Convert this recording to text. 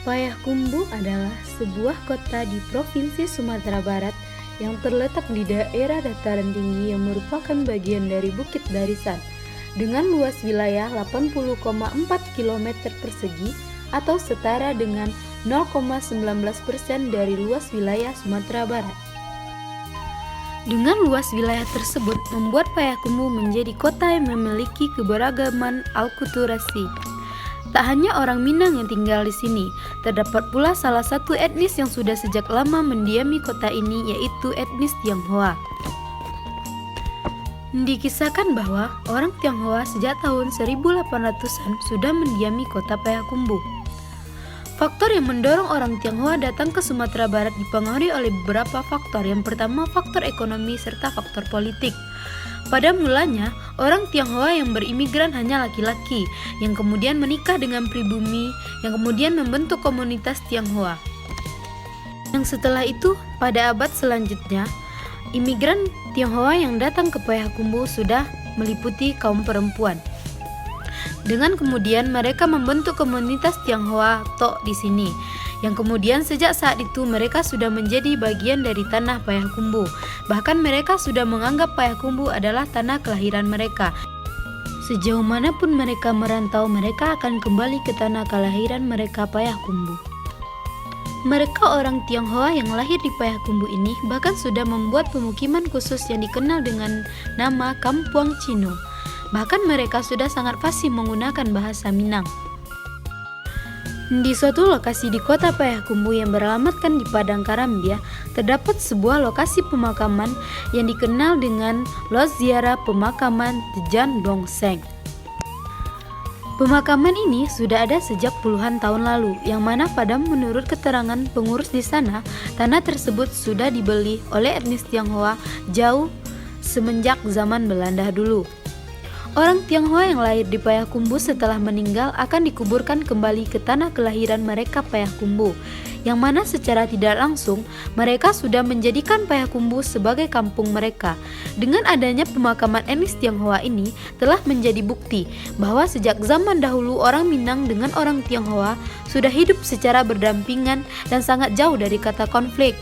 Payakumbuh adalah sebuah kota di Provinsi Sumatera Barat yang terletak di daerah dataran tinggi yang merupakan bagian dari Bukit Barisan dengan luas wilayah 80,4 km persegi atau setara dengan 0,19% dari luas wilayah Sumatera Barat. Dengan luas wilayah tersebut membuat Payakumbuh menjadi kota yang memiliki keberagaman alkulturasi. Tak hanya orang Minang yang tinggal di sini, terdapat pula salah satu etnis yang sudah sejak lama mendiami kota ini, yaitu etnis Tionghoa. Dikisahkan bahwa orang Tionghoa sejak tahun 1800-an sudah mendiami kota Payakumbuh. Faktor yang mendorong orang Tionghoa datang ke Sumatera Barat dipengaruhi oleh beberapa faktor. Yang pertama, faktor ekonomi serta faktor politik. Pada mulanya, orang Tionghoa yang berimigran hanya laki-laki, yang kemudian menikah dengan pribumi, yang kemudian membentuk komunitas Tionghoa. Yang setelah itu, pada abad selanjutnya, imigran Tionghoa yang datang ke Payakumbuh sudah meliputi kaum perempuan. Dengan kemudian mereka membentuk komunitas Tionghoa Tok di sini, yang kemudian sejak saat itu mereka sudah menjadi bagian dari tanah Payakumbuh. Bahkan mereka sudah menganggap Payakumbuh adalah tanah kelahiran mereka. Sejauh manapun mereka merantau, mereka akan kembali ke tanah kelahiran mereka, Payakumbuh. Mereka orang Tionghoa yang lahir di Payakumbuh ini bahkan sudah membuat pemukiman khusus yang dikenal dengan nama Kampuang Cino. Bahkan mereka sudah sangat fasih menggunakan bahasa Minang. Di suatu lokasi di kota Payakumbuh yang beralamatkan di Padang Karambia, terdapat sebuah lokasi pemakaman yang dikenal dengan Los Ziarah Pemakaman Tejan Dongseng. Pemakaman ini sudah ada sejak puluhan tahun lalu, yang mana pada menurut keterangan pengurus di sana, tanah tersebut sudah dibeli oleh etnis Tionghoa jauh semenjak zaman Belanda dulu. Orang Tionghoa yang lahir di Payakumbuh setelah meninggal akan dikuburkan kembali ke tanah kelahiran mereka, Payakumbuh, yang mana secara tidak langsung mereka sudah menjadikan Payakumbuh sebagai kampung mereka. Dengan adanya pemakaman etnis Tionghoa ini telah menjadi bukti bahwa sejak zaman dahulu orang Minang dengan orang Tionghoa sudah hidup secara berdampingan dan sangat jauh dari kata konflik.